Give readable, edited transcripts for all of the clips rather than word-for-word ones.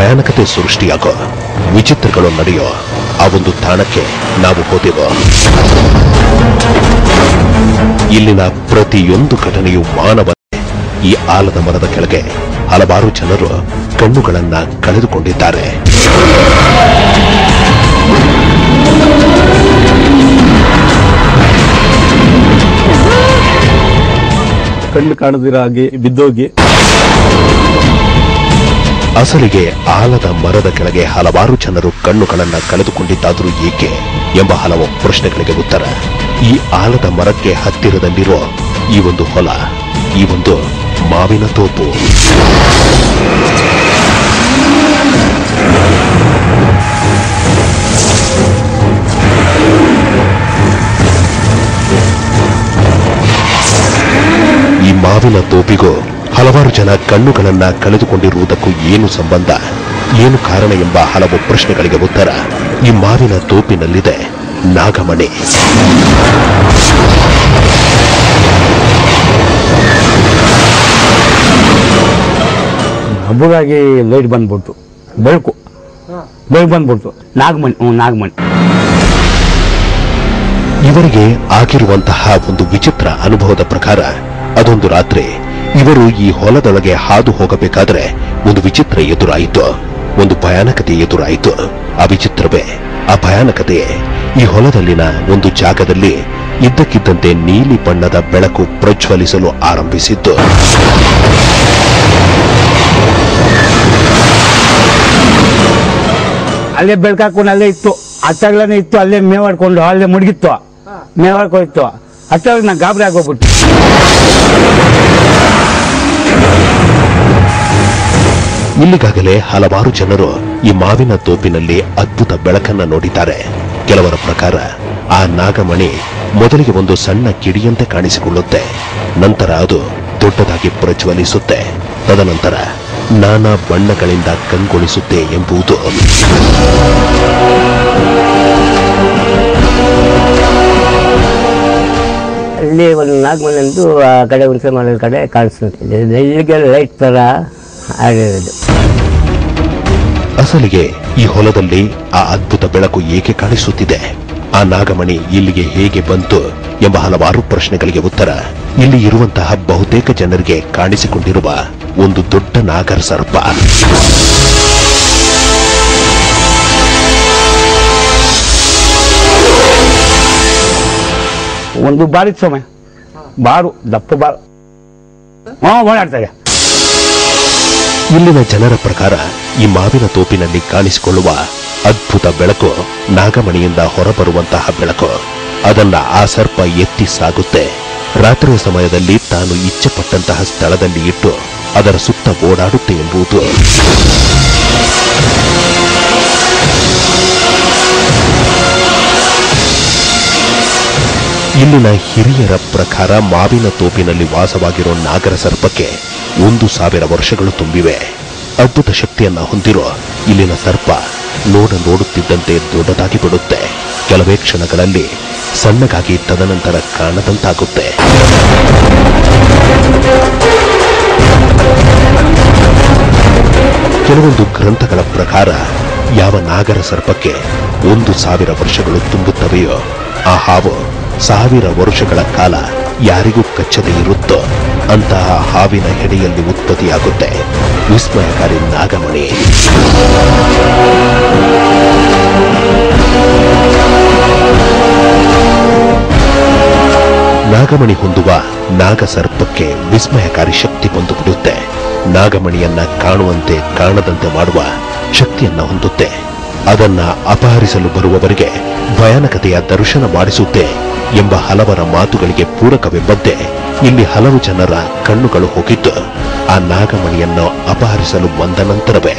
ಭಯಾನಕತೆ ಸೃಷ್ಟಿಯಾಗೋ ವಿಚಿತ್ರಗಳು ನಡೆಯೋ ಆ ಒಂದು ತಾಣಕ್ಕೆ ನಾವು ಹೋದೆವು. ಇಲ್ಲಿನ ಪ್ರತಿಯೊಂದು ಘಟನೆಯು ಮಾನವ. ಈ ಆಲದ ಮರದ ಕೆಳಗೆ ಹಲವಾರು ಜನರು ಕಣ್ಣುಗಳನ್ನ ಕಳೆದುಕೊಂಡಿದ್ದಾರೆ. ಕಣ್ಣು ಕಾಣದಿರ ಹಾಗೆ ಬಿದ್ದೋಗಿ. ಅಸಲಿಗೆ ಆಲದ ಮರದ ಕೆಳಗೆ ಹಲವಾರು ಜನರು ಕಣ್ಣುಗಳನ್ನ ಕಳೆದುಕೊಂಡಿದ್ದಾದರೂ ಏಕೆ ಎಂಬ ಹಲವು ಪ್ರಶ್ನೆಗಳಿಗೆ ಉತ್ತರ ಈ ಆಲದ ಮರಕ್ಕೆ ಹತ್ತಿರದಲ್ಲಿರೋ ಈ ಒಂದು ಹೊಲ, ಈ ಒಂದು ಮಾವಿನ ತೋಪು. ಈ ಮಾವಿನ ತೋಪಿಗೂ ಹಲವಾರು ಜನ ಕಣ್ಣುಗಳನ್ನ ಕಳೆದುಕೊಂಡಿರುವುದಕ್ಕೂ ಏನು ಸಂಬಂಧ, ಏನು ಕಾರಣ ಎಂಬ ಹಲವು ಪ್ರಶ್ನೆಗಳಿಗೆ ಉತ್ತರ ಈ ಮಾವಿನ ತೋಪಿನಲ್ಲಿದೆ ನಾಗಮಣಿ. ಹಬ್ಬದಾಗಿ ಲೈಟ್ ಬಂದ್ಬಿಡ್ತು, ಬೆಳಕು ಬಂದ್ಬಿಡ್ತು. ನಾಗಮಣಿ ಇವರಿಗೆ ಆಗಿರುವಂತಹ ಒಂದು ವಿಚಿತ್ರ ಅನುಭವದ ಪ್ರಕಾರ ಅದೊಂದು ರಾತ್ರಿ ಇವರು ಈ ಹೊಲದೊಳಗೆ ಹಾದು ಹೋಗಬೇಕಾದ್ರೆ ಒಂದು ವಿಚಿತ್ರ ಎದುರಾಯಿತು, ಒಂದು ಭಯಾನಕತೆ ಎದುರಾಯಿತು. ಆ ವಿಚಿತ್ರವೇ, ಆ ಭಯಾನಕತೆಯೇ ಈ ಹೊಲದಲ್ಲಿನ ಒಂದು ಜಾಗದಲ್ಲಿ ಇದ್ದಕ್ಕಿದ್ದಂತೆ ನೀಲಿ ಬಣ್ಣದ ಬೆಳಕು ಪ್ರಜ್ವಲಿಸಲು ಆರಂಭಿಸಿತ್ತು. ಅಲ್ಲೇ ಬೆಳಕಾಕೊಂಡು ಅಲ್ಲೇ ಇತ್ತು, ಅಷ್ಟಾಗ್ಲೇ ಇತ್ತು. ಅಲ್ಲೇ ಮೇವಾಡ್ಕೊಂಡು ಅಲ್ಲೇ ಮುಡುಗಿತ್ತು, ಮೇವಾಡ್ಕೊಂಡಿತ್ತು. ಅಷ್ಟಾಗ ನಾ ಗಾಬರಿ ಆಗೋಗ್ಬಿಟ್ಟು. ಇಲ್ಲಿಗಾಗಲೇ ಹಲವಾರು ಜನರು ಈ ಮಾವಿನ ತೋಪಿನಲ್ಲಿ ಅದ್ಭುತ ಬೆಳಕನ್ನ ನೋಡಿದ್ದಾರೆ. ಕೆಲವರ ಪ್ರಕಾರ ಆ ನಾಗಮಣಿ ಮೊದಲಿಗೆ ಒಂದು ಸಣ್ಣ ಕಿಡಿಯಂತೆ ಕಾಣಿಸಿಕೊಳ್ಳುತ್ತೆ, ನಂತರ ಅದು ದೊಡ್ಡದಾಗಿ ಪ್ರಜ್ವಲಿಸುತ್ತೆ, ತದನಂತರ ನಾನಾ ಬಣ್ಣಗಳಿಂದ ಕಂಗೊಳಿಸುತ್ತೆ ಎಂಬುದು. ಅಲ್ಲಿ ಒಂದು ನಾಗಮಣಿ ಅಂತೂ ಆ ಕಡೆ ಹುಣಸೆ ಮರದ ಕಡೆ ಕಾಣಿಸುತ್ತೆ, ಇಲ್ಲಿಗೆ ಲೈಟ್ ತರ ಆಗಿರೋದು. ಅಸಲಿಗೆ ಈ ಹೊಲದಲ್ಲಿ ಆ ಅದ್ಭುತ ಬೆಳಕು ಏಕೆ ಕಾಣಿಸುತ್ತಿದೆ, ಆ ನಾಗಮಣಿ ಇಲ್ಲಿಗೆ ಹೇಗೆ ಬಂತು ಎಂಬ ಹಲವಾರು ಪ್ರಶ್ನೆಗಳಿಗೆ ಉತ್ತರ ಇಲ್ಲಿ ಇರುವಂತಹ ಬಹುತೇಕ ಜನರಿಗೆ ಕಾಣಿಸಿಕೊಂಡಿರುವ ಒಂದು ದೊಡ್ಡ ನಾಗರ ಸರ್ಪ. ಒಂದು ಬಾರಿ ಸಮಯ ಬಾರು ದಪ್ಪ ಬಾರು ಓಡಾಡ್ತಾರೆ. ಇಲ್ಲಿನ ಜನರ ಪ್ರಕಾರ ಈ ಮಾವಿನ ತೋಪಿನಲ್ಲಿ ಕಾಣಿಸಿಕೊಳ್ಳುವ ಅದ್ಭುತ ಬೆಳಕು ನಾಗಮಣಿಯಿಂದ ಹೊರಬರುವಂತಹ ಬೆಳಕು. ಅದನ್ನ ಆ ಸರ್ಪ ಎತ್ತಿ ಸಾಗುತ್ತೆ. ರಾತ್ರಿಯ ಸಮಯದಲ್ಲಿ ತಾನು ಇಚ್ಛೆಪಟ್ಟಂತಹ ಸ್ಥಳದಲ್ಲಿ ಇಟ್ಟು ಅದರ ಸುತ್ತ ಓಡಾಡುತ್ತೆ ಎಂಬುದು. ಇಲ್ಲಿನ ಹಿರಿಯರ ಪ್ರಕಾರ ಮಾವಿನ ತೋಪಿನಲ್ಲಿ ವಾಸವಾಗಿರೋ ನಾಗರ ಸರ್ಪಕ್ಕೆ 1000 ವರ್ಷಗಳು ತುಂಬಿವೆ. ಅದ್ಭುತ ಶಕ್ತಿಯನ್ನ ಹೊಂದಿರೋ ಇಲ್ಲಿನ ಸರ್ಪ ನೋಡುತ್ತಿದ್ದಂತೆ ದೊಡ್ಡದಾಗಿ ಬಿಡುತ್ತೆ. ಕೆಲವೇ ಕ್ಷಣಗಳಲ್ಲಿ ಸಣ್ಣಗಾಗಿ ತದನಂತರ ಕಾಣದಂತಾಗುತ್ತೆ. ಕೆಲವೊಂದು ಗ್ರಂಥಗಳ ಪ್ರಕಾರ ಯಾವ ನಾಗರ ಸರ್ಪಕ್ಕೆ 1000 ವರ್ಷಗಳು ತುಂಬುತ್ತವೆಯೋ ಆ ಹಾವು 1000 ವರ್ಷಗಳ ಕಾಲ ಯಾರಿಗೂ ಕಚ್ಚದೆ ಇರುತ್ತೋ ಅಂತಹ ಹಾವಿನ ಹೆಡೆಯಲ್ಲಿ ಉತ್ಪತ್ತಿಯಾಗುತ್ತೆ ವಿಸ್ಮಯಕಾರಿ ನಾಗಮಣಿ. ನಾಗಮಣಿ ಹೊಂದುವ ನಾಗಸರ್ಪಕ್ಕೆ ವಿಸ್ಮಯಕಾರಿ ಶಕ್ತಿ ಬಂದುಬಿಡುತ್ತೆ. ನಾಗಮಣಿಯನ್ನ ಕಾಣುವಂತೆ ಕಾಣದಂತೆ ಮಾಡುವ ಶಕ್ತಿಯನ್ನ ಹೊಂದುತ್ತೆ. ಅದನ್ನ ಅಪಹರಿಸಲು ಬರುವವರಿಗೆ ಭಯಾನಕತೆಯ ದರ್ಶನ ಮಾಡಿಸುತ್ತೆ ಎಂಬ ಹಲವರ ಮಾತುಗಳಿಗೆ ಪೂರಕವೆಂಬಂತೆ ಇಲ್ಲಿ ಹಲವು ಜನರ ಕಣ್ಣುಗಳು ಹೋಗಿದ್ದು ಆ ನಾಗಮಣಿಯನ್ನು ಅಪಹರಿಸಲು ಬಂದ ನಂತರವೇ.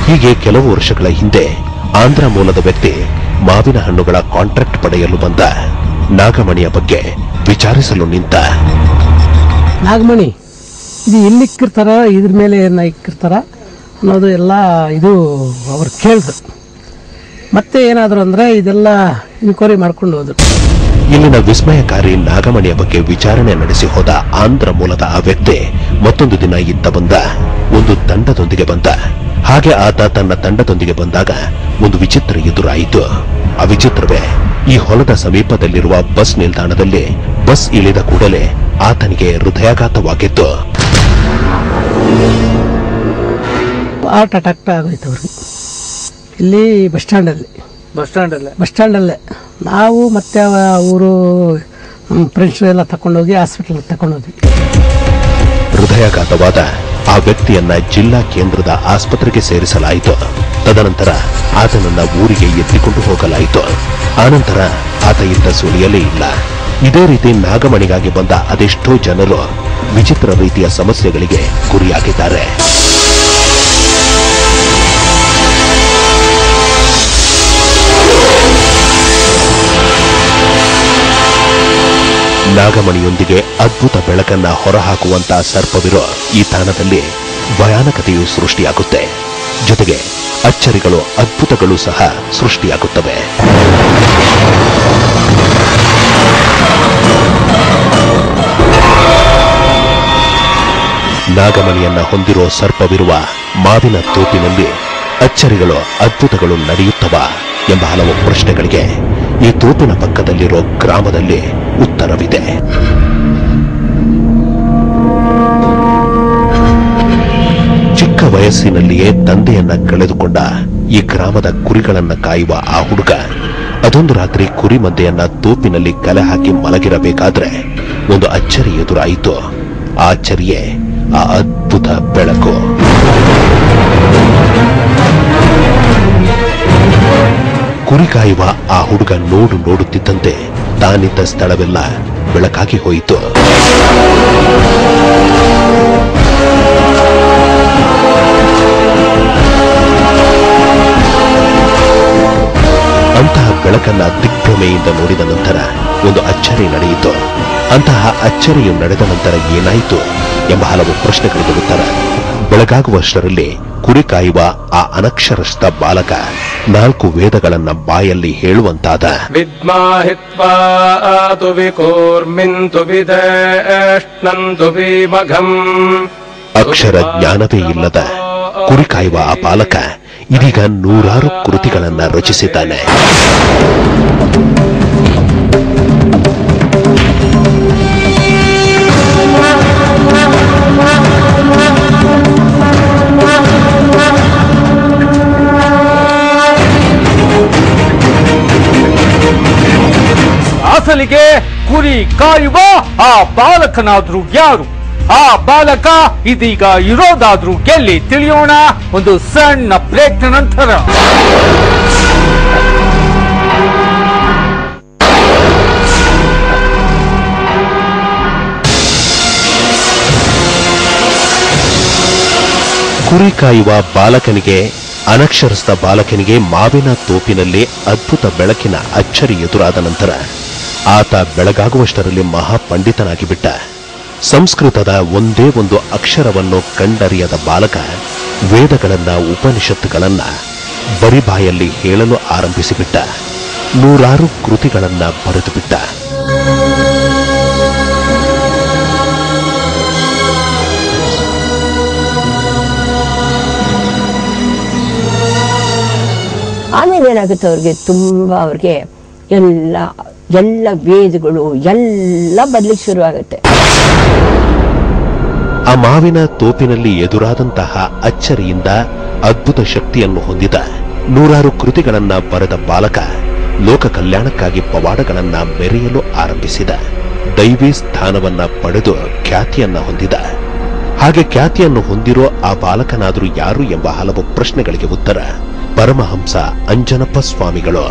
ಹೀಗೆ ಕೆಲವು ವರ್ಷಗಳ ಹಿಂದೆ ಆಂಧ್ರ ಮೂಲದ ವ್ಯಕ್ತಿ ಮಾವಿನ ಹಣ್ಣುಗಳ ಕಾಂಟ್ರಾಕ್ಟ್ ಪಡೆಯಲು ಬಂದ ನಾಗಮಣಿಯ ಬಗ್ಗೆ ವಿಚಾರಿಸಲು ನಿಂತ. ನಾಗಮಣಿ ಇದು ಎಲ್ಲಿ ಇಕ್ಕಿರ್ತಾರ, ಇದ್ರ ಮೇಲೆ ಏನ ಇಕ್ಕಿರ್ತಾರ ಅನ್ನೋದು ಎಲ್ಲ ಇದು ಅವ್ರು ಕೇಳಿದ್ರು. ಮತ್ತೆ ಏನಾದ್ರು ಅಂದ್ರೆ ಇದೆಲ್ಲ ಇನ್ಕ್ವೈರಿ ಮಾಡ್ಕೊಂಡು ಹೋದ್ರು. ಇಲ್ಲಿನ ವಿಸ್ಮಯಕಾರಿ ನಾಗಮಣಿಯ ಬಗ್ಗೆ ವಿಚಾರಣೆ ನಡೆಸಿ ಹೋದ ಆಂಧ್ರ ಮೂಲದ ಆ ವ್ಯಕ್ತಿ ಮತ್ತೊಂದು ದಿನ ಇತ್ತ ಬಂದ ಒಂದು ತಂಡದೊಂದಿಗೆ ಬಂದ. ಹಾಗೆ ಆತ ತನ್ನ ತಂಡದೊಂದಿಗೆ ಬಂದಾಗ ಒಂದು ವಿಚಿತ್ರ ಎದುರಾಯಿತು. ಆ ವಿಚಿತ್ರವೇ ಈ ಹೊಲದ ಸಮೀಪದಲ್ಲಿರುವ ಬಸ್ ನಿಲ್ದಾಣದಲ್ಲಿ ಬಸ್ ಇಳಿದ ಕೂಡಲೇ ಆತನಿಗೆ ಹೃದಯಾಘಾತವಾಗಿತ್ತು. ಹಾರ್ಟ್ ಅಟ್ಯಾಕ್ ಆಗೋಯ್ತು ಅವ್ರಿಗೆ ಇಲ್ಲಿ ಬಸ್ ಸ್ಟ್ಯಾಂಡಲ್ಲೇ ನಾವು ಮತ್ತೆ ಅವರು ಫ್ರೆಂಡ್ಸ್ ಎಲ್ಲ ತಕೊಂಡೋಗಿ ಹಾಸ್ಪಿಟಲ್ ತಕೊಂಡೋದ್ವಿ. ಹೃದಯಾಘಾತವಾದ ಆ ವ್ಯಕ್ತಿಯನ್ನ ಜಿಲ್ಲಾ ಕೇಂದ್ರದ ಆಸ್ಪತ್ರೆಗೆ ಸೇರಿಸಲಾಯಿತು. ತದನಂತರ ಆತನನ್ನ ಊರಿಗೆ ಎತ್ತಿಕೊಂಡು ಹೋಗಲಾಯಿತು. ಆನಂತರ ಆತ ಇದ್ದ ಸುಳಿಯಲೇ ಇಲ್ಲ. ಇದೇ ರೀತಿ ನಾಗಮಣಿಗಾಗಿ ಬಂದ ಅದೆಷ್ಟೋ ಜನರು ವಿಚಿತ್ರ ರೀತಿಯ ಸಮಸ್ಯೆಗಳಿಗೆ ಗುರಿಯಾಗಿದ್ದಾರೆ. ನಾಗಮಣಿಯೊಂದಿಗೆ ಅದ್ಭುತ ಬೆಳಕನ್ನ ಹೊರಹಾಕುವಂತಹ ಸರ್ಪವಿರೋ ಈ ತಾಣದಲ್ಲಿ ಭಯಾನಕತೆಯು ಸೃಷ್ಟಿಯಾಗುತ್ತೆ. ಜೊತೆಗೆ ಅಚ್ಚರಿಗಳು ಅದ್ಭುತಗಳು ಸಹ ಸೃಷ್ಟಿಯಾಗುತ್ತವೆ. ನಾಗಮಣಿಯನ್ನ ಹೊಂದಿರೋ ಸರ್ಪವಿರುವ ಮಾವಿನ ತೋಪಿನಲ್ಲಿ ಅಚ್ಚರಿಗಳು ಅದ್ಭುತಗಳು ನಡೆಯುತ್ತವ ಎಂಬ ಹಲವು ಪ್ರಶ್ನೆಗಳಿಗೆ ಈ ತೋಪಿನ ಪಕ್ಕದಲ್ಲಿರೋ ಗ್ರಾಮದಲ್ಲಿ ಉತ್ತರವಿದೆ. ಚಿಕ್ಕ ವಯಸ್ಸಿನಲ್ಲಿಯೇ ತಂದೆಯನ್ನ ಕಳೆದುಕೊಂಡ ಈ ಗ್ರಾಮದ ಕುರಿಗಳನ್ನ ಕಾಯುವ ಆ ಹುಡುಗ ಅದೊಂದು ರಾತ್ರಿ ಕುರಿ ಮಂದೆಯನ್ನ ತೋಪಿನಲ್ಲಿ ಕಲೆ ಹಾಕಿ ಮಲಗಿರಬೇಕಾದ್ರೆ ಒಂದು ಅಚ್ಚರಿ ಎದುರಾಯಿತು. ಆ ಅಚ್ಚರಿಯೇ ಆ ಅದ್ಭುತ ಬೆಳಕು. ಕುರಿ ಕಾಯುವ ಆ ಹುಡುಗ ನೋಡುತ್ತಿದ್ದಂತೆ ತಾನಿದ್ದ ಸ್ಥಳವೆಲ್ಲ ಬೆಳಕಾಗಿ ಹೋಯಿತು. ಅಂತಹ ಬೆಳಕನ್ನ ದಿಗ್ಭ್ರಮೆಯಿಂದ ನೋಡಿದ ನಂತರ ಒಂದು ಅಚ್ಚರಿ ನಡೆಯಿತು. ಅಂತಹ ಅಚ್ಚರಿಯು ನಡೆದ ನಂತರ ಏನಾಯಿತು ಎಂಬ ಹಲವು ಪ್ರಶ್ನೆಗಳಿಗೆ ಉತ್ತರ ಬೆಳಗಾಗುವಷ್ಟರಲ್ಲಿ ಕುರಿ ಕಾಯುವ ಆ ಅನಕ್ಷರಸ್ಥ ಬಾಲಕ 4 ವೇದಗಳನ್ನ ಬಾಯಲ್ಲಿ ಹೇಳುವಂತಾದ. ಅಕ್ಷರ ಜ್ಞಾನವೇ ಇಲ್ಲದ ಕುರಿ ಕಾಯುವ ಆ ಬಾಲಕ ಇದೀಗ 100 ಕೃತಿಗಳನ್ನ ರಚಿಸಿದ್ದಾನೆ. ಅಸಲಿಗೆ ಕುರಿ ಕಾಯುವ ಆ ಬಾಲಕನಾದ್ರೂ ಯಾರು? ಆ ಬಾಲಕ ಇದೀಗ ಇರೋದಾದ್ರೂ ಎಲ್ಲಿ ತಿಳಿಯೋಣ ಒಂದು ಸಣ್ಣ ಬ್ರೇಕ್ ನಂತರ. ಕುರಿ ಕಾಯುವ ಬಾಲಕನಿಗೆ ಅನಕ್ಷರಸ್ಥ ಬಾಲಕನಿಗೆ ಮಾವಿನ ತೋಪಿನಲ್ಲಿ ಅದ್ಭುತ ಬೆಳಕಿನ ಅಚ್ಚರಿ ಎದುರಾದ ನಂತರ ಆತ ಬೆಳಗಾಗುವಷ್ಟರಲ್ಲಿ ಮಹಾಪಂಡಿತನಾಗಿ ಬಿಟ್ಟ. ಸಂಸ್ಕೃತದ ಒಂದೇ ಒಂದು ಅಕ್ಷರವನ್ನು ಕಂಡರಿಯದ ಬಾಲಕ ವೇದಗಳನ್ನ ಉಪನಿಷತ್ತುಗಳನ್ನ ಬರಿಬಾಯಲ್ಲಿ ಹೇಳಲು ಆರಂಭಿಸಿಬಿಟ್ಟ. 100 ಕೃತಿಗಳನ್ನ ಬರೆದು ಬಿಟ್ಟ. ಆಮೇಲೆ ಏನಾಗುತ್ತೆ ಅವ್ರಿಗೆ ತುಂಬಾ ಅವ್ರಿಗೆ ಎಲ್ಲ ವೇದಗಳು ಎಲ್ಲ ಬದಲಿಗೆ ಶುರುವಾಗುತ್ತೆ. ಆ ಮಾವಿನ ತೋಪಿನಲ್ಲಿ ಎದುರಾದಂತಹ ಅಚ್ಚರಿಯಿಂದ ಅದ್ಭುತ ಶಕ್ತಿಯನ್ನು ಹೊಂದಿದ 100 ಕೃತಿಗಳನ್ನ ಬರೆದ ಬಾಲಕ ಲೋಕ ಕಲ್ಯಾಣಕ್ಕಾಗಿ ಪವಾಡಗಳನ್ನ ಮೆರೆಯಲು ಆರಂಭಿಸಿದ. ದೈವಿ ಸ್ಥಾನವನ್ನ ಪಡೆದು ಖ್ಯಾತಿಯನ್ನ ಹೊಂದಿದ. ಹಾಗೆ ಖ್ಯಾತಿಯನ್ನು ಹೊಂದಿರೋ ಆ ಬಾಲಕನಾದರೂ ಯಾರು ಎಂಬ ಹಲವು ಪ್ರಶ್ನೆಗಳಿಗೆ ಉತ್ತರ ಪರಮಹಂಸ ಅಂಜನಪ್ಪ ಸ್ವಾಮಿಗಳು.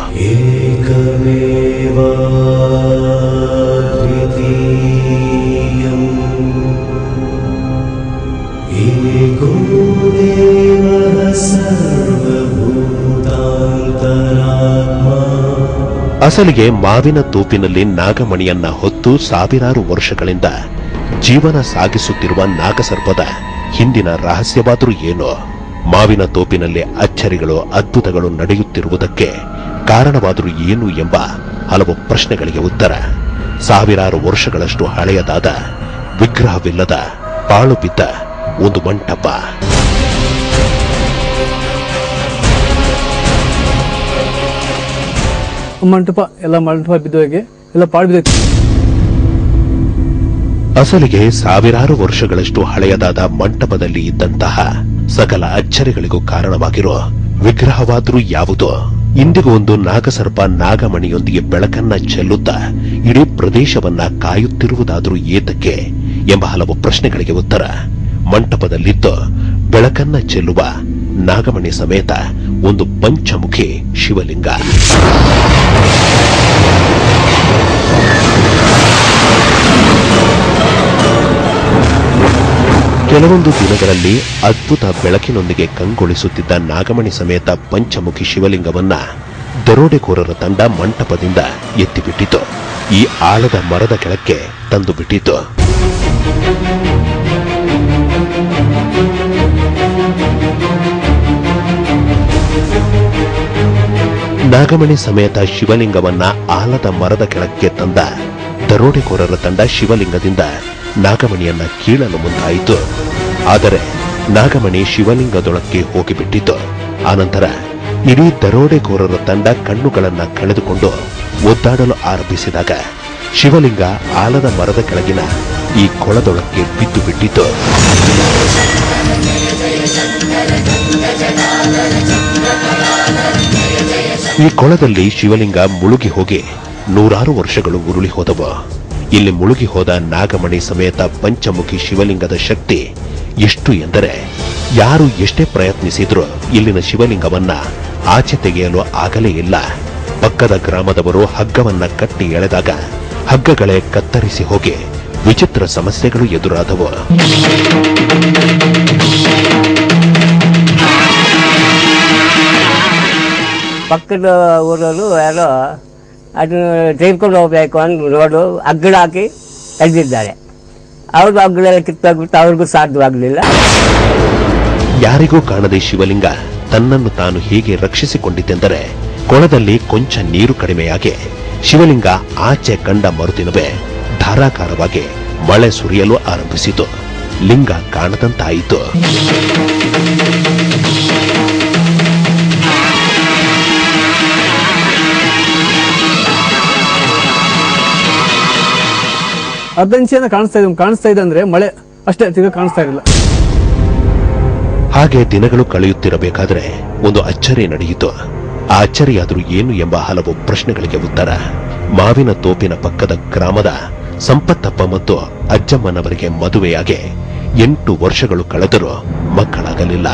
ಅಸಲಿಗೆ ಮಾವಿನ ತೋಪಿನಲ್ಲಿ ನಾಗಮಣಿಯನ್ನ ಹೊತ್ತು ಸಾವಿರಾರು ವರ್ಷಗಳಿಂದ ಜೀವನ ಸಾಗಿಸುತ್ತಿರುವ ನಾಗಸರ್ಪದ ಹಿಂದಿನ ರಹಸ್ಯವಾದರೂ ಏನೋ? ಮಾವಿನ ತೋಪಿನಲ್ಲಿ ಅಚ್ಚರಿಗಳು ಅದ್ಭುತಗಳು ನಡೆಯುತ್ತಿರುವುದಕ್ಕೆ ಕಾರಣವಾದರೂ ಏನು ಎಂಬ ಹಲವು ಪ್ರಶ್ನೆಗಳಿಗೆ ಉತ್ತರ. ಸಾವಿರಾರು ವರ್ಷಗಳಷ್ಟು ಹಳೆಯದಾದ ವಿಗ್ರಹವಿಲ್ಲದ ಪಾಳು ಬಿದ್ದ ಒಂದು ಮಂಟಪ. ಮಂಟಪ ಬಿದ್ದೋಗಿ ಎಲ್ಲ ಪಾಳು ಬಿದ್ದೈತಿ. ಅಸಲಿಗೆ ಸಾವಿರಾರು ವರ್ಷಗಳಷ್ಟು ಹಳೆಯದಾದ ಮಂಟಪದಲ್ಲಿ ಇದ್ದಂತಹ ಸಕಲ ಅಚ್ಚರಿಗಳಿಗೂ ಕಾರಣವಾಗಿರೋ ವಿಗ್ರಹವಾದರೂ ಯಾವುದು? ಇಂದಿಗೂ ಒಂದು ನಾಗಸರ್ಪ ನಾಗಮಣಿಯೊಂದಿಗೆ ಬೆಳಕನ್ನ ಚೆಲ್ಲುತ್ತಾ ಇಡೀ ಪ್ರದೇಶವನ್ನ ಕಾಯುತ್ತಿರುವುದಾದರೂ ಏತಕ್ಕೆ ಎಂಬ ಹಲವು ಪ್ರಶ್ನೆಗಳಿಗೆ ಉತ್ತರ. ಮಂಟಪದಲ್ಲಿದ್ದು ಬೆಳಕನ್ನ ಚೆಲ್ಲುವ ನಾಗಮಣಿ ಸಮೇತ ಒಂದು ಪಂಚಮುಖಿ ಶಿವಲಿಂಗ. ಕೆಲವೊಂದು ದಿನಗಳಲ್ಲಿ ಅದ್ಭುತ ಬೆಳಕಿನೊಂದಿಗೆ ಕಂಗೊಳಿಸುತ್ತಿದ್ದ ನಾಗಮಣಿ ಸಮೇತ ಪಂಚಮುಖಿ ಶಿವಲಿಂಗವನ್ನ ದರೋಡೆಕೋರರ ತಂಡ ಮಂಟಪದಿಂದ ಎತ್ತಿಬಿಟ್ಟಿತು. ಈ ಆಳದ ಮರದ ಕೆಳಕ್ಕೆ ತಂದು ಬಿಟ್ಟಿತು. ನಾಗಮಣಿ ಸಮೇತ ಶಿವಲಿಂಗವನ್ನ ಆಲದ ಮರದ ಕೆಳಕ್ಕೆ ತಂದ ದರೋಡೆಕೋರರ ತಂಡ ಶಿವಲಿಂಗದಿಂದ ನಾಗಮಣಿಯನ್ನ ಕೀಳಲು ಮುಂದಾಯಿತು. ಆದರೆ ನಾಗಮಣಿ ಶಿವಲಿಂಗದೊಳಕ್ಕೆ ಹೋಗಿಬಿಟ್ಟಿತು. ಆನಂತರ ಇಡೀ ದರೋಡೆಕೋರರ ತಂಡ ಕಣ್ಣುಗಳನ್ನ ಕಳೆದುಕೊಂಡು ಒದ್ದಾಡಲು ಆರಂಭಿಸಿದಾಗ ಶಿವಲಿಂಗ ಆಲದ ಮರದ ಕೆಳಗಿನ ಈ ಕೊಳದೊಳಕ್ಕೆ ಬಿದ್ದು ಬಿಟ್ಟಿತು. ಈ ಕೊಳದಲ್ಲಿ ಶಿವಲಿಂಗ ಮುಳುಗಿ ಹೋಗಿ ನೂರಾರು ವರ್ಷಗಳು ಉರುಳಿ ಹೋದವು. ಇಲ್ಲಿ ಮುಳುಗಿ ಹೋದ ನಾಗಮಣಿ ಸಮೇತ ಪಂಚಮುಖಿ ಶಿವಲಿಂಗದ ಶಕ್ತಿ ಎಷ್ಟು ಎಂದರೆ ಯಾರು ಎಷ್ಟೇ ಪ್ರಯತ್ನಿಸಿದ್ರೂ ಇಲ್ಲಿನ ಶಿವಲಿಂಗವನ್ನ ಆಚೆ ತೆಗೆಯಲು ಆಗಲೇ ಇಲ್ಲ. ಪಕ್ಕದ ಗ್ರಾಮದವರು ಹಗ್ಗವನ್ನ ಕಟ್ಟಿ ಎಳೆದಾಗ ಹಗ್ಗಗಳೇ ಕತ್ತರಿಸಿ ಹೋಗಿ ವಿಚಿತ್ರ ಸಮಸ್ಯೆಗಳು ಎದುರಾದವು. ಪಕ್ಕದ ಊರವರು ಯಾರೋ ಅದನ್ನು ತೆಗೆದುಕೊಂಡು ಹೋಗ್ಬೇಕು ಅಂತ ನೋಡು ಹಗ್ಗಡ ಹಾಕಿ ತೆಗೆದಿದ್ದಾರೆ. ಅವ್ರಿಗೂ ಹಗ್ಗಳೆಲ್ಲ ಕಿತ್ತೋಗ್ಬಿಟ್ಟು ಅವ್ರಿಗೂ ಸಾಧ್ಯವಾಗಲಿಲ್ಲ. ಯಾರಿಗೂ ಕಾಣದೆ ಶಿವಲಿಂಗ ತನ್ನನ್ನು ತಾನು ಹೇಗೆ ರಕ್ಷಿಸಿಕೊಂಡಿತೆಂದರೆ ಕೊಳದಲ್ಲಿ ಕೊಂಚ ನೀರು ಕಡಿಮೆಯಾಗಿ ಶಿವಲಿಂಗ ಆಚೆ ಕಂಡ ಮರುದಿನವೇ ಧಾರಾಕಾರವಾಗಿ ಮಳೆ ಸುರಿಯಲು ಆರಂಭಿಸಿತು. ಲಿಂಗ ಕಾಣದಂತಾಯಿತು. ಅರ್ಧ ಇಂಚೇನ ಕಾಣಿಸ್ತಾ ಇದೆ ಅಂದ್ರೆ ಮಳೆ ಅಷ್ಟೇ, ತಿರ್ಗ ಕಾಣಿಸ್ತಾ ಇರಲಿಲ್ಲ. ಹಾಗೆ ದಿನಗಳು ಕಳೆಯುತ್ತಿರಬೇಕಾದ್ರೆ ಒಂದು ಅಚ್ಚರಿ ನಡೆಯಿತು. ಆ ಅಚ್ಚರಿಯಾದರೂ ಏನು ಎಂಬ ಹಲವು ಪ್ರಶ್ನೆಗಳಿಗೆ ಉತ್ತರ. ಮಾವಿನ ತೋಪಿನ ಪಕ್ಕದ ಗ್ರಾಮದ ಸಂಪತ್ತಪ್ಪ ಮತ್ತು ಅಜ್ಜಮ್ಮನವರಿಗೆ ಮದುವೆಯಾಗಿ 8 ವರ್ಷಗಳು ಕಳೆದರೂ ಮಕ್ಕಳಾಗಲಿಲ್ಲ.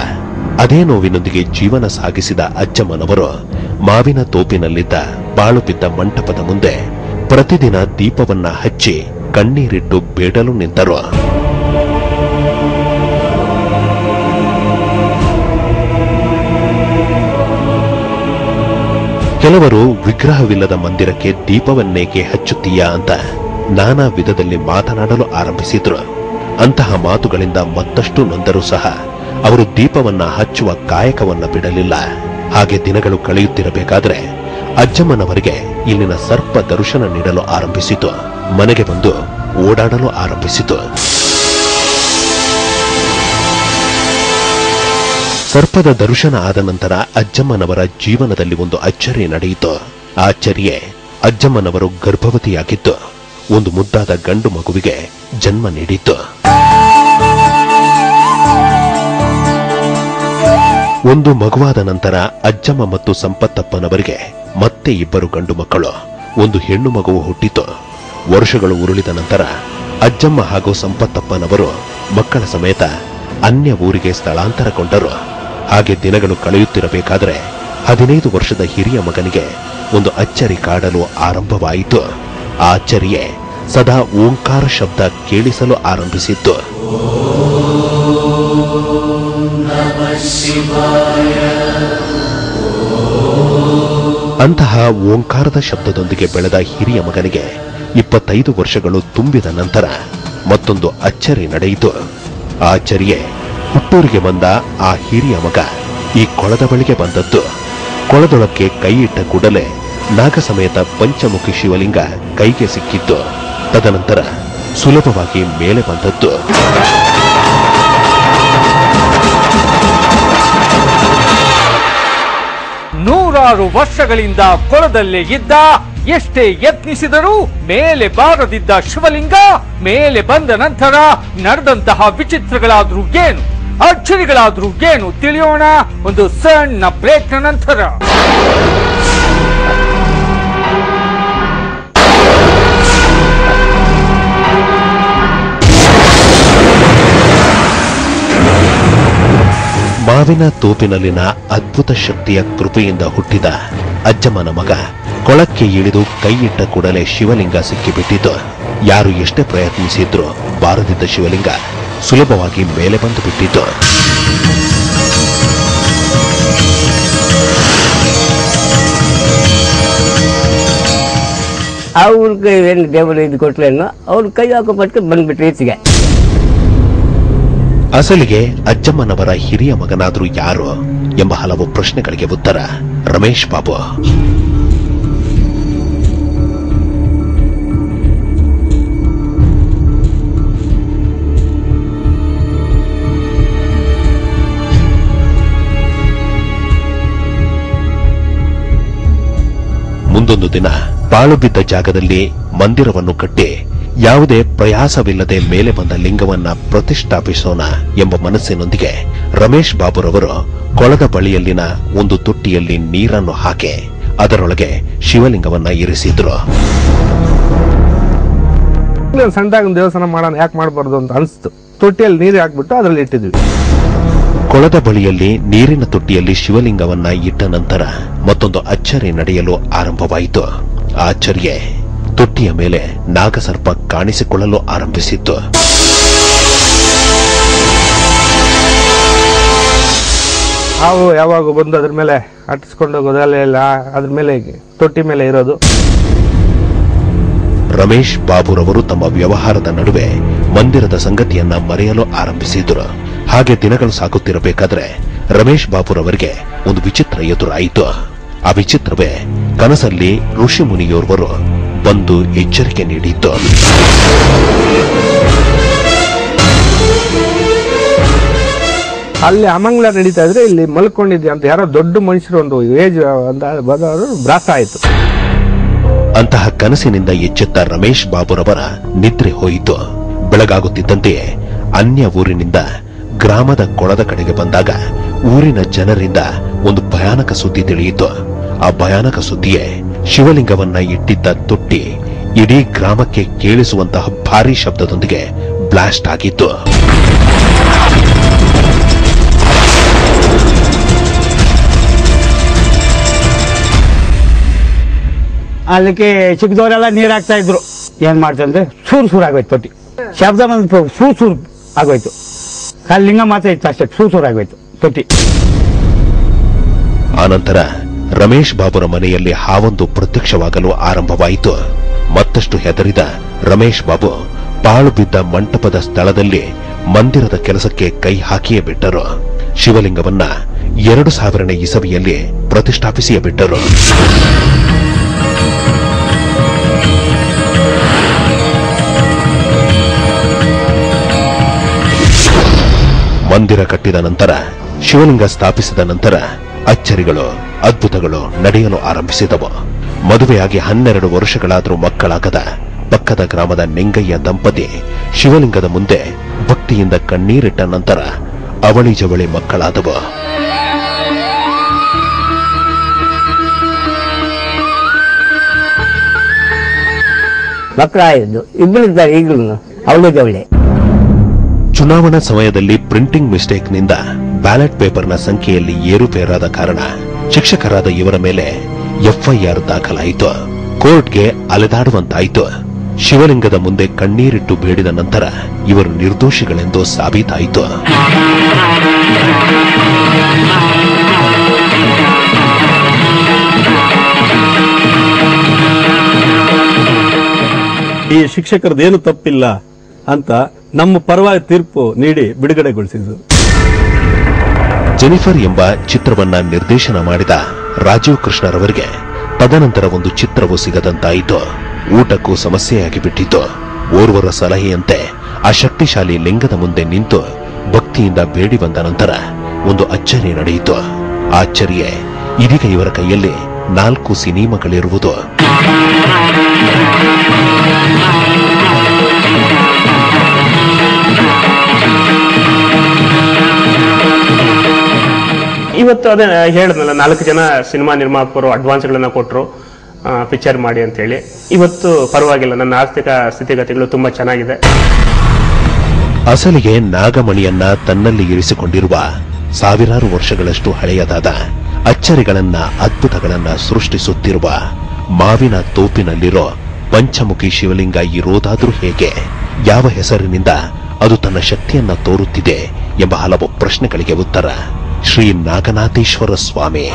ಅದೇ ನೋವಿನೊಂದಿಗೆ ಜೀವನ ಸಾಗಿಸಿದ ಅಜ್ಜಮ್ಮನವರು ಮಾವಿನ ತೋಪಿನಲ್ಲಿದ್ದ ಬಾಳು ಬಿದ್ದ ಮಂಟಪದ ಮುಂದೆ ಪ್ರತಿದಿನ ದೀಪವನ್ನ ಹಚ್ಚಿ ಕಣ್ಣೀರಿಟ್ಟು ಬೇಡಲು ನಿಂತರು. ಕೆಲವರು ವಿಗ್ರಹವಿಲ್ಲದ ಮಂದಿರಕ್ಕೆ ದೀಪವನ್ನೇಕೆ ಹಚ್ಚುತ್ತೀಯಾ ಅಂತ ನಾನಾ ವಿಧದಲ್ಲಿ ಮಾತನಾಡಲು ಆರಂಭಿಸಿದ್ರು. ಅಂತಹ ಮಾತುಗಳಿಂದ ಮತ್ತಷ್ಟು ನೊಂದರೂ ಸಹ ಅವರು ದೀಪವನ್ನ ಹಚ್ಚುವ ಕಾಯಕವನ್ನ ಬಿಡಲಿಲ್ಲ. ಹಾಗೆ ದಿನಗಳು ಕಳೆಯುತ್ತಿರಬೇಕಾದ್ರೆ ಅಜ್ಜಮ್ಮನವರಿಗೆ ಇಲ್ಲಿನ ಸರ್ಪ ದರ್ಶನ ನೀಡಲು ಆರಂಭಿಸಿತು. ಮನೆಗೆ ಬಂದು ಓಡಾಡಲು ಆರಂಭಿಸಿತು. ಸರ್ಪದ ದರ್ಶನ ಆದ ನಂತರ ಅಜ್ಜಮ್ಮನವರ ಜೀವನದಲ್ಲಿ ಒಂದು ಅಚ್ಚರಿ ನಡೆಯಿತು. ಆ ಅಚ್ಚರಿಯೇ ಅಜ್ಜಮ್ಮನವರು ಗರ್ಭವತಿಯಾಗಿದ್ದು ಒಂದು ಮುದ್ದಾದ ಗಂಡು ಮಗುವಿಗೆ ಜನ್ಮ ನೀಡಿತು. ಒಂದು ಮಗುವಾದ ನಂತರ ಅಜ್ಜಮ್ಮ ಮತ್ತು ಸಂಪತ್ತಪ್ಪನವರಿಗೆ ಮತ್ತೆ 2 ಗಂಡು ಮಕ್ಕಳು, ಒಂದು ಹೆಣ್ಣು ಮಗುವು ಹುಟ್ಟಿತು. ವರ್ಷಗಳು ಉರುಳಿದ ನಂತರ ಅಜ್ಜಮ್ಮ ಹಾಗೂ ಸಂಪತ್ತಪ್ಪನವರು ಮಕ್ಕಳ ಸಮೇತ ಅನ್ಯ ಊರಿಗೆ ಸ್ಥಳಾಂತರಗೊಂಡರು. ಹಾಗೆ ದಿನಗಳು ಕಳೆಯುತ್ತಿರಬೇಕಾದ್ರೆ 15 ವರ್ಷದ ಹಿರಿಯ ಮಗನಿಗೆ ಒಂದು ಅಚ್ಚರಿ ಕಾಡಲು ಆರಂಭವಾಯಿತು. ಆ ಅಚ್ಚರಿಯೇ ಸದಾ ಓಂಕಾರ ಶಬ್ದ ಕೇಳಿಸಲು ಆರಂಭಿಸಿತ್ತು. ಅಂತಹ ಓಂಕಾರದ ಶಬ್ದದೊಂದಿಗೆ ಬೆಳೆದ ಹಿರಿಯ ಮಗನಿಗೆ 25 ವರ್ಷಗಳು ತುಂಬಿದ ನಂತರ ಮತ್ತೊಂದು ಅಚ್ಚರಿ ನಡೆಯಿತು. ಆ ಅಚ್ಚರಿಯೇ ಹುಟ್ಟೂರಿಗೆ ಬಂದ ಆ ಹಿರಿಯ ಮಗ ಈ ಕೊಳದ ಬಳಿಗೆ ಬಂದದ್ದು. ಕೊಳದೊಳಕ್ಕೆ ಕೈ ಇಟ್ಟ ಕೂಡಲೇ ನಾಗಸಮೇತ ಪಂಚಮುಖಿ ಶಿವಲಿಂಗ ಕೈಗೆ ಸಿಕ್ಕಿದ್ದು. ತದನಂತರ ಸುಲಭವಾಗಿ ಮೇಲೆ ಬಂದದ್ದು. ನೂರಾರು ವರ್ಷಗಳಿಂದ ಕೊಳದಲ್ಲೇ ಇದ್ದ, ಎಷ್ಟೇ ಯತ್ನಿಸಿದರೂ ಮೇಲೆ ಬಾರದಿದ್ದ ಶಿವಲಿಂಗ ಮೇಲೆ ಬಂದ ನಂತರ ನಡೆದಂತಹ ವಿಚಿತ್ರಗಳಾದ್ರೂ ಏನು, ಅಚ್ಚರಿಗಳಾದ್ರೂ ಏನು ತಿಳಿಯೋಣ ಒಂದು ಸಣ್ಣ ಬ್ರೇಕ್ನ ನಂತರ. ಮಾವಿನ ತೋಪಿನಲ್ಲಿನ ಅದ್ಭುತ ಶಕ್ತಿಯ ಕೃಪೆಯಿಂದ ಹುಟ್ಟಿದ ಅಜ್ಜಮ್ಮನ ಮಗ ಕೊಳಕ್ಕೆ ಇಳಿದು ಕೈ ಇಟ್ಟ ಕೂಡಲೇ ಶಿವಲಿಂಗ ಸಿಕ್ಕಿಬಿಟ್ಟಿದ್ದು. ಯಾರು ಎಷ್ಟೇ ಪ್ರಯತ್ನಿಸಿದ್ರೂ ಬಾರದಿದ್ದ ಶಿವಲಿಂಗ ಸುಲಭವಾಗಿ ಮೇಲೆ ಬಂದು ಬಿಟ್ಟಿದ್ದು. ಅವ್ರಿಗೆ ಏನು ದೇವರು ಇದು ಕೊಟ್ಲೇನೋ ಅವ್ರು ಕೈ ಹಾಕೋಪಟ್ಟು ಬಂದ್ಬಿಟ್ರು ಈಚೆಗೆ. ಅಸಲಿಗೆ ಅಜ್ಜಮ್ಮನವರ ಹಿರಿಯ ಮಗನಾದ್ರೂ ಯಾರು ಎಂಬ ಹಲವು ಪ್ರಶ್ನೆಗಳಿಗೆ ಉತ್ತರ ರಮೇಶ್ ಬಾಬು. ಮುಂದೊಂದು ದಿನ ಪಾಳು ಬಿದ್ದ ಜಾಗದಲ್ಲಿ ಮಂದಿರವನ್ನು ಕಟ್ಟಿ ಯಾವುದೇ ಪ್ರಯಾಸವಿಲ್ಲದೆ ಮೇಲೆ ಬಂದ ಲಿಂಗವನ್ನ ಪ್ರತಿಷ್ಠಾಪಿಸೋಣ ಎಂಬ ಮನಸ್ಸಿನೊಂದಿಗೆ ರಮೇಶ್ ಬಾಬುರವರು ಕೊಳದ ಬಳಿಯಲ್ಲಿನ ಒಂದು ತೊಟ್ಟಿಯಲ್ಲಿ ನೀರನ್ನು ಹಾಕಿ ಅದರೊಳಗೆ ಶಿವಲಿಂಗವನ್ನ ಇರಿಸಿದ್ರು. ಸಣ್ಣದಾಗ ದೇವಸ್ಥಾನ ಮಾಡೋಣ ಯಾಕೆ ಮಾಡಬಾರ್ದು ಅಂತ ಅನಿಸ್ತು. ತೊಟ್ಟಿಯಲ್ಲಿ ನೀರು ಹಾಕ್ಬಿಟ್ಟು ಅದರಲ್ಲಿ ಇಟ್ಟಿದ್ವಿ. ಕೊಳದ ಬಳಿಯಲ್ಲಿ ನೀರಿನ ತೊಟ್ಟಿಯಲ್ಲಿ ಶಿವಲಿಂಗವನ್ನ ಇಟ್ಟ ನಂತರ ಮತ್ತೊಂದು ಅಚ್ಚರಿ ನಡೆಯಲು ಆರಂಭವಾಯಿತು. ಆ ಅಚ್ಚರಿಯೇ ತೊಟ್ಟಿಯ ಮೇಲೆ ನಾಗಸರ್ಪ ಕಾಣಿಸಿಕೊಳ್ಳಲು ಆರಂಭಿಸಿತ್ತು. ಹಾವು ಯಾವಾಗ ಬಂದು ಅದ್ರ ಮೇಲೆ ಅಟ್ಟಿಸ್ಕೊಂಡು ಹೋಗೋದಲ್ಲ, ಅದ್ರ ಮೇಲೆ ತೊಟ್ಟಿ ಮೇಲೆ ಇರೋದು. ರಮೇಶ್ ಬಾಬುರವರು ತಮ್ಮ ವ್ಯವಹಾರದ ನಡುವೆ ಮಂದಿರದ ಸಂಗತಿಯನ್ನ ಮರೆಯಲು ಆರಂಭಿಸಿದ್ರು. ಹಾಗೆ ದಿನಗಳು ಸಾಗುತ್ತಿರಬೇಕಾದ್ರೆ ರಮೇಶ್ ಬಾಬುರವರಿಗೆ ಒಂದು ವಿಚಿತ್ರ ಎದುರಾಯಿತು. ಆ ವಿಚಿತ್ರವೇ ಕನಸಲ್ಲಿ ಋಷಿ ಮುನಿಯೋರ್ವರು ಬಂದು ಎಚ್ಚರಿಕೆ ನೀಡಿತ್ತು. ಅಲ್ಲಿ ಅಮಂಗ್ಲ ನಡೀತಾ ಇದ್ರೆ ಇಲ್ಲಿ ಮಲ್ಕೊಂಡಿದ್ದೆ ಅಂತ ಯಾರೋ ದೊಡ್ಡ ಮನುಷ್ಯರು ಒಂದು ಏಜ್ ಬಂದವರು ಭ್ರಾಸ ಆಯ್ತು. ಅಂತಹ ಕನಸಿನಿಂದ ಎಚ್ಚೆತ್ತ ರಮೇಶ್ ಬಾಬುರವರ ನಿದ್ರೆ ಹೋಯಿತು. ಬೆಳಗಾಗುತ್ತಿದ್ದಂತೆಯೇ ಅನ್ಯ ಊರಿನಿಂದ ಗ್ರಾಮದ ಕೊಳದ ಕಡೆಗೆ ಬಂದಾಗ ಊರಿನ ಜನರಿಂದ ಒಂದು ಭಯಾನಕ ಸುದ್ದಿ ತಿಳಿಯಿತು. ಆ ಭಯಾನಕ ಸುದ್ದಿಯೇ ಶಿವಲಿಂಗವನ್ನ ಇಟ್ಟಿದ್ದ ತೊಟ್ಟಿ ಇಡೀ ಗ್ರಾಮಕ್ಕೆ ಕೇಳಿಸುವಂತಹ ಭಾರೀ ಶಬ್ದದೊಂದಿಗೆ ಬ್ಲಾಸ್ಟ್ ಆಗಿತ್ತು. ಅಲ್ಲಿಗೆ ಚಿಕ್ಕದವರೆಲ್ಲ ನೀರು ಹಾಕ್ತಾ ಇದ್ರು. ಏನ್ ಮಾಡ್ತಂದ್ರೆ ಸೂರು ಆಗೋಯ್ತು ತೊಟ್ಟಿ. ಶಬ್ದ ಬಂದು ಸೂರು ಆಗೋಯ್ತು. ಅಲ್ಲಿ ಲಿಂಗ ಮಾತ್ರ ಇತ್ತು ಅಷ್ಟೇ, ಸೂರು ಆಗೋಯ್ತು ತೊಟ್ಟಿ. ಆನಂತರ ರಮೇಶ್ ಬಾಬುರ ಮನೆಯಲ್ಲಿ ಹಾವೊಂದು ಪ್ರತ್ಯಕ್ಷವಾಗಲು ಆರಂಭವಾಯಿತು. ಮತ್ತಷ್ಟು ಹೆದರಿದ ರಮೇಶ್ ಬಾಬು ಪಾಳು ಬಿದ್ದ ಮಂಟಪದ ಸ್ಥಳದಲ್ಲಿ ಮಂದಿರದ ಕೆಲಸಕ್ಕೆ ಕೈ ಹಾಕಿಯೇ ಬಿಟ್ಟರು. ಶಿವಲಿಂಗವನ್ನ 2000ನೇ ಇಸವಿಯಲ್ಲಿ ಪ್ರತಿಷ್ಠಾಪಿಸಿಯೇ ಬಿಟ್ಟರು. ಮಂದಿರ ಕಟ್ಟಿದ ನಂತರ, ಶಿವಲಿಂಗ ಸ್ಥಾಪಿಸಿದ ನಂತರ ಅಚ್ಚರಿಗಳು, ಅದ್ಭುತಗಳು ನಡೆಯಲು ಆರಂಭಿಸಿದವು. ಮದುವೆಯಾಗಿ 12 ವರ್ಷಗಳಾದರೂ ಮಕ್ಕಳಾಗದ ಪಕ್ಕದ ಗ್ರಾಮದ ನಿಂಗಯ್ಯ ದಂಪತಿ ಶಿವಲಿಂಗದ ಮುಂದೆ ಭಕ್ತಿಯಿಂದ ಕಣ್ಣೀರಿಟ್ಟ ನಂತರ ಅವಳಿ ಜವಳಿ ಮಕ್ಕಳಾದವು. ಮಕ್ಕಳಾಯಿದ್ದು ಇಬ್ಬರಿದ್ದಾರೆ ಈಗಲೂ ಅವಳಿ ಜವಳಿ. ಚುನಾವಣಾ ಸಮಯದಲ್ಲಿ ಪ್ರಿಂಟಿಂಗ್ ಮಿಸ್ಟೇಕ್ನಿಂದ ಬ್ಯಾಲೆಟ್ ಪೇಪರ್ನ ಸಂಖ್ಯೆಯಲ್ಲಿ ಏರುಪೇರಾದ ಕಾರಣ ಶಿಕ್ಷಕರಾದ ಇವರ ಮೇಲೆ ಎಫ್ಐಆರ್ ದಾಖಲಾಯಿತು. ಕೋರ್ಟ್ಗೆ ಅಲೆದಾಡುವಂತಾಯಿತು. ಶಿವಲಿಂಗದ ಮುಂದೆ ಕಣ್ಣೀರಿಟ್ಟು ಬೇಡಿದ ನಂತರ ಇವರು ನಿರ್ದೋಷಿಗಳೆಂದು ಸಾಬೀತಾಯಿತು. ಈ ಶಿಕ್ಷಕರದೇನು ತಪ್ಪಿಲ್ಲ ಅಂತ ನಮ್ಮ ಪರವಾಗಿ ತೀರ್ಪು ನೀಡಿ ಬಿಡುಗಡೆಗೊಳಿಸಿದ್ರು. ಜೆನಿಫರ್ ಎಂಬ ಚಿತ್ರವನ್ನ ನಿರ್ದೇಶನ ಮಾಡಿದ ರಾಜೀವ್ ಕೃಷ್ಣರವರಿಗೆ ತದನಂತರ ಒಂದು ಚಿತ್ರವೂ ಸಿಗದಂತಾಯಿತು. ಊಟಕ್ಕೂ ಸಮಸ್ಯೆಯಾಗಿ ಬಿಟ್ಟಿತ್ತು. ಓರ್ವರ ಸಲಹೆಯಂತೆ ಆ ಶಕ್ತಿಶಾಲಿ ಲಿಂಗದ ಮುಂದೆ ನಿಂತು ಭಕ್ತಿಯಿಂದ ಬೇಡಿ ಬಂದ ನಂತರ ಒಂದು ಅಚ್ಚರಿ ನಡೆಯಿತು. ಆ ಅಚ್ಚರಿಯೇ ಇದೀಗ ಇವರ ಕೈಯಲ್ಲಿ 4 ಸಿನಿಮಾಗಳಿರುವುದು. ಇವತ್ತು ಅದೇ ಹೇಳಿದ್ನಲ್ಲ, 4 ಜನ ಸಿನಿಮಾ ನಿರ್ಮಾಪಕರು ಅಡ್ವಾನ್ಸ್ಗಳನ್ನ ಕೊಟ್ಟರು ಪಿಕ್ಚರ್ ಮಾಡಿ ಅಂತ ಹೇಳಿ. ಇವತ್ತು ಪರವಾಗಿಲ್ಲ, ನನ್ನ ಆರ್ಥಿಕ ಸ್ಥಿತಿಗತಿಗಳು ತುಂಬಾ ಚೆನ್ನಾಗಿದೆ. ಅಸಲಿಗೆ ನಾಗಮಣಿಯನ್ನ ತನ್ನಲ್ಲಿ ಇರಿಸಿಕೊಂಡಿರುವ ಸಾವಿರಾರು ವರ್ಷಗಳಷ್ಟು ಹಳೆಯದಾದ ಅಚ್ಚರಿಗಳನ್ನ, ಅದ್ಭುತಗಳನ್ನ ಸೃಷ್ಟಿಸುತ್ತಿರುವ ಮಾವಿನ ತೋಪಿನಲ್ಲಿರೋ ಪಂಚಮುಖಿ ಶಿವಲಿಂಗ ಇರೋದಾದ್ರೂ ಹೇಗೆ? ಯಾವ ಹೆಸರಿನಿಂದ ಅದು ತನ್ನ ಶಕ್ತಿಯನ್ನ ತೋರುತ್ತಿದೆ ಎಂಬ ಹಲವು ಪ್ರಶ್ನೆಗಳಿಗೆ ಉತ್ತರ ಶ್ರೀ ನಾಗನಾಥೇಶ್ವರ ಸ್ವಾಮಿ.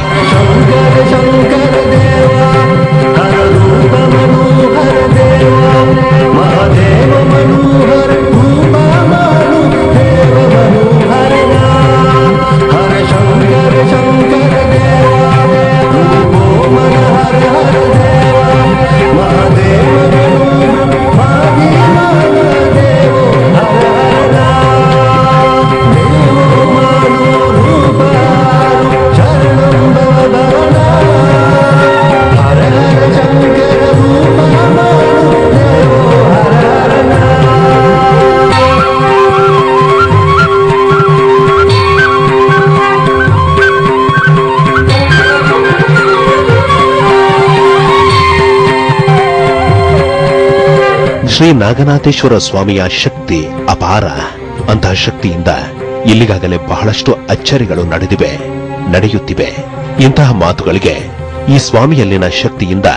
ಶ್ರೀ ನಾಗನಾಥೇಶ್ವರ ಸ್ವಾಮಿಯ ಶಕ್ತಿ ಅಪಾರ. ಅಂತಹ ಶಕ್ತಿಯಿಂದ ಇಲ್ಲಿಗಾಗಲೇ ಬಹಳಷ್ಟು ಅಚ್ಚರಿಗಳು ನಡೆಯುತ್ತಿವೆ. ಇಂತಹ ಮಾತುಗಳಿಗೆ ಈ ಸ್ವಾಮಿಯಲ್ಲಿನ ಶಕ್ತಿಯಿಂದ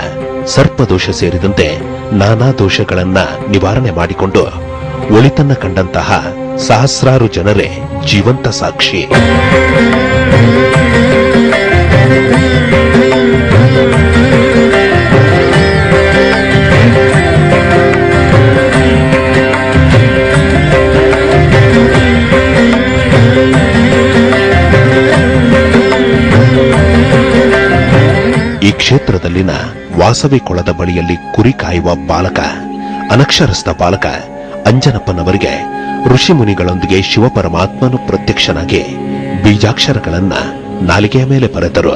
ಸರ್ಪದೋಷ ಸೇರಿದಂತೆ ನಾನಾ ದೋಷಗಳನ್ನ ನಿವಾರಣೆ ಮಾಡಿಕೊಂಡು ಒಳಿತನ್ನ ಕಂಡಂತಹ ಸಹಸ್ರಾರು ಜನರೇ ಜೀವಂತ ಸಾಕ್ಷಿ. ಈ ಕ್ಷೇತ್ರದಲ್ಲಿನ ವಾಸವಿ ಕೊಳದ ಬಳಿಯಲ್ಲಿ ಕುರಿ ಕಾಯುವ ಬಾಲಕ, ಅನಕ್ಷರಸ್ಥ ಬಾಲಕ ಅಂಜನಪ್ಪನವರಿಗೆ ಋಷಿಮುನಿಗಳೊಂದಿಗೆ ಶಿವಪರಮಾತ್ಮನು ಪ್ರತ್ಯಕ್ಷನಾಗಿ ಬೀಜಾಕ್ಷರಗಳನ್ನ ನಾಲಿಗೆಯ ಮೇಲೆ ಬರೆದರು.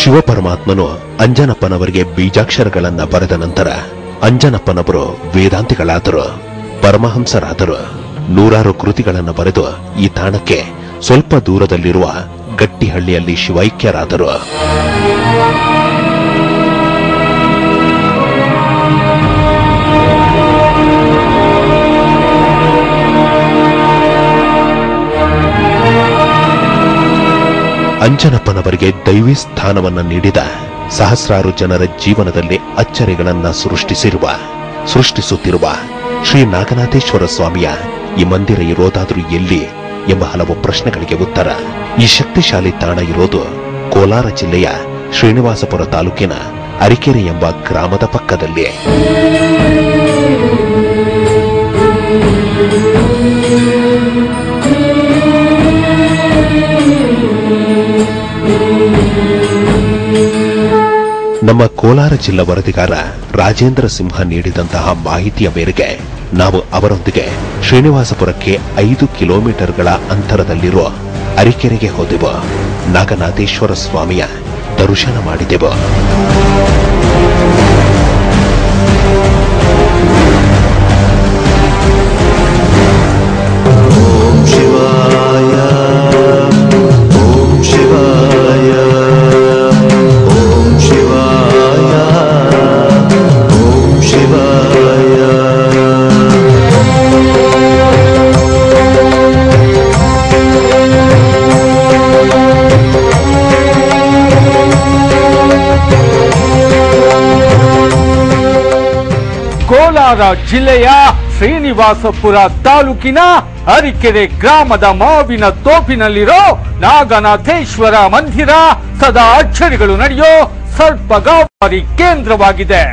ಶಿವಪರಮಾತ್ಮನು ಅಂಜನಪ್ಪನವರಿಗೆ ಬೀಜಾಕ್ಷರಗಳನ್ನ ಬರೆದ ನಂತರ ಅಂಜನಪ್ಪನವರು ವೇದಾಂತಿಗಳಾದರು, ಪರಮಹಂಸರಾದರು. 100 ಕೃತಿಗಳನ್ನು ಬರೆದು ಈ ತಾಣಕ್ಕೆ ಸ್ವಲ್ಪ ದೂರದಲ್ಲಿರುವ ಗಟ್ಟಿಹಳ್ಳಿಯಲ್ಲಿ ಶಿವೈಕ್ಯರಾದರು. ಅಂಜನಪ್ಪನವರಿಗೆ ದೈವಿ ಸ್ಥಾನವನ್ನ ನೀಡಿದ ಸಹಸ್ರಾರು ಜನರ ಜೀವನದಲ್ಲಿ ಅಚ್ಚರಿಗಳನ್ನ ಸೃಷ್ಟಿಸುತ್ತಿರುವ ಶ್ರೀ ನಾಗನಾಥೇಶ್ವರ ಸ್ವಾಮಿಯ ಈ ಮಂದಿರ ಇರೋದಾದ್ರೂ ಎಲ್ಲಿ ಎಂಬ ಹಲವು ಪ್ರಶ್ನೆಗಳಿಗೆ ಉತ್ತರ ಈ ಶಕ್ತಿಶಾಲಿ ತಾಣ ಇರೋದು ಕೋಲಾರ ಜಿಲ್ಲೆಯ ಶ್ರೀನಿವಾಸಪುರ ತಾಲೂಕಿನ ಅರಿಕೆರೆ ಎಂಬ ಗ್ರಾಮದ ಪಕ್ಕದಲ್ಲಿ. ನಮ್ಮ ಕೋಲಾರ ಜಿಲ್ಲಾ ವರದಿಗಾರ ರಾಜೇಂದ್ರ ಸಿಂಹ ನೀಡಿದಂತಹ ಮಾಹಿತಿಯ ಮೇರೆಗೆ ನಾವು ಅವರೊಂದಿಗೆ ಶ್ರೀನಿವಾಸಪುರಕ್ಕೆ 5 ಕಿಲೋಮೀಟರ್ಗಳ ಅಂತರದಲ್ಲಿರುವ ಅರಿಕೆರೆಗೆ ಹೋದೆವು. ನಾಗನಾಥೇಶ್ವರ ಸ್ವಾಮಿಯ ದರ್ಶನ ಮಾಡಿದೆವು. ಓಂ ಶಿವಾಯ, ಓಂ ಶಿವಾಯ, ಓಂ ಶಿವಾಯ, ಓಂ ಶಿವಾಯ. ಕೋಲಾರ ಜಿಲ್ಲೆಯ ಶ್ರೀನಿವಾಸಪುರ ತಾಲೂಕಿನ ಅರಿಕೆರೆ ಗ್ರಾಮದ ಮಾವಿನ ತೋಪಿನಲ್ಲಿರೋ ನಾಗನಾಥೇಶ್ವರ ಮಂದಿರ ಸದಾ ಅಚ್ಚರಿಗಳು ನಡೆಯೋ ಸರ್ಪಗಾವರಿ ಕೇಂದ್ರವಾಗಿದೆ.